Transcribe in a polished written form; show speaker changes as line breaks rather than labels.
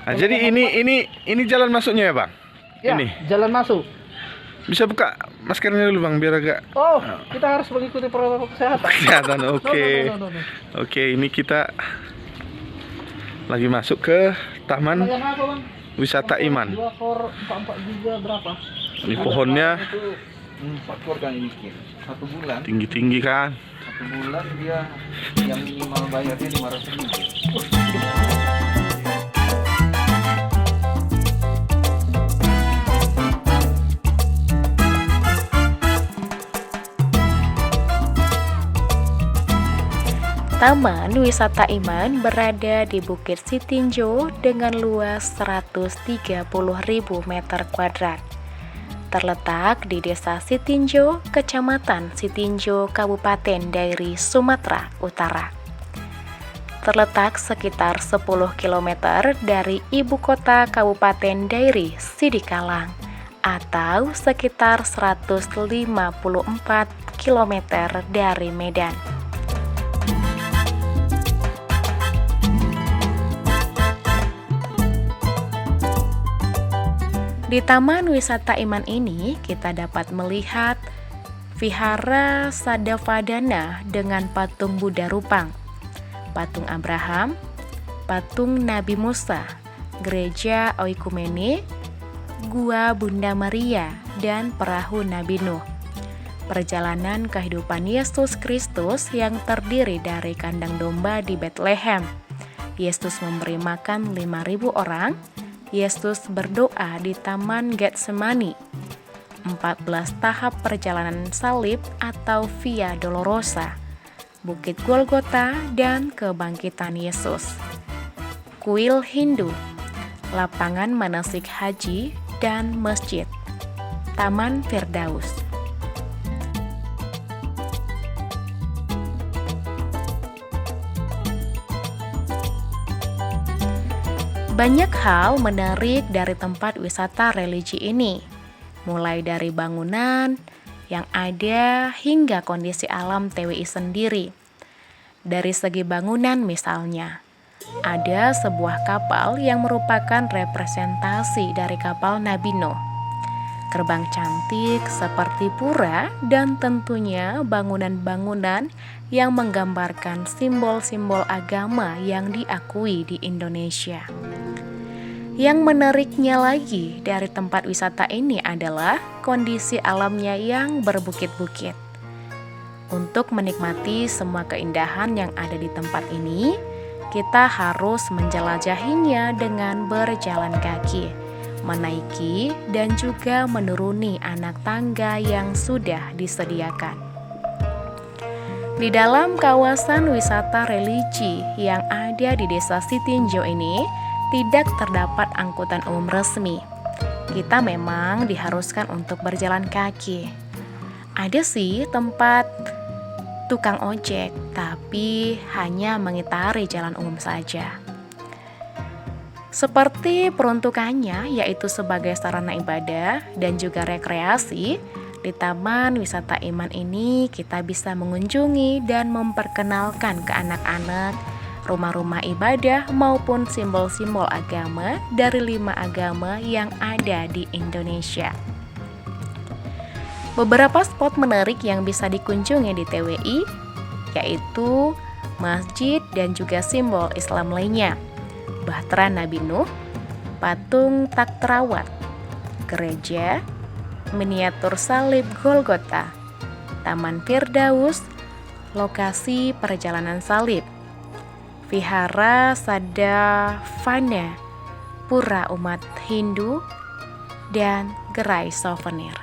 Nah, jadi ini jalan masuknya ya, Bang?
Ya,
Ini.
jalan masuk.
Bisa buka maskernya dulu, Bang, biar agak
Oh, kita harus mengikuti protokol kesehatan.
kelihatan. Oke.
No.
Oke, ini kita lagi masuk ke Taman
Bagian apa, Bang?
Wisata Iman.
2 kor 44 juga berapa?
Ini pohonnya
Itu 4 kor kan bikin 1 bulan.
tinggi-tinggi kan.
1 bulan dia yang minimal bayarnya 500.000.
Taman Wisata Iman berada di Bukit Sitinjau dengan luas 130.000 meter kuadrat. Terletak di Desa Sitinjau, Kecamatan Sitinjau, Kabupaten Dairi, Sumatera Utara. Terletak sekitar 10 km dari ibu kota Kabupaten Dairi, Sidikalang, atau sekitar 154 km dari Medan. Di Taman Wisata Iman ini, kita dapat melihat Vihara Sadavadana dengan patung Buddha Rupang, patung Abraham, patung Nabi Musa, gereja Oikumene, gua Bunda Maria, dan perahu Nabi Nuh. Perjalanan kehidupan Yesus Kristus yang terdiri dari kandang domba di Bethlehem. Yesus memberi makan 5.000 orang. Yesus berdoa di Taman Getsemani, 14 tahap perjalanan salib atau Via Dolorosa, Bukit Golgota, dan kebangkitan Yesus, kuil Hindu, lapangan manasik haji, dan masjid, Taman Firdaus. Banyak hal menarik dari tempat wisata religi ini, mulai dari bangunan yang ada hingga kondisi alam TWI sendiri. Dari segi bangunan misalnya, ada sebuah kapal yang merupakan representasi dari kapal Nabi Nuh. Gerbang cantik seperti pura dan tentunya bangunan-bangunan yang menggambarkan simbol-simbol agama yang diakui di Indonesia. Yang menariknya lagi dari tempat wisata ini adalah kondisi alamnya yang berbukit-bukit. Untuk menikmati semua keindahan yang ada di tempat ini, kita harus menjelajahinya dengan berjalan kaki, menaiki dan juga menuruni anak tangga yang sudah disediakan. Di dalam kawasan wisata religi yang ada di Desa Sitinjau ini, tidak terdapat angkutan umum resmi. Kita memang diharuskan untuk berjalan kaki. Ada sih tempat tukang ojek, tapi hanya mengitari jalan umum saja. Seperti peruntukannya, yaitu sebagai sarana ibadah dan juga rekreasi, di Taman Wisata Iman ini kita bisa mengunjungi dan memperkenalkan ke anak-anak rumah-rumah ibadah maupun simbol-simbol agama dari 5 agama yang ada di Indonesia. Beberapa spot menarik yang bisa dikunjungi di TWI yaitu masjid dan juga simbol Islam lainnya, Bahtera Nabi Nuh, patung Tak Terawat, gereja, miniatur salib Golgota, Taman Firdaus, lokasi perjalanan salib, Vihara Sadavadana, pura umat Hindu, dan gerai souvenir.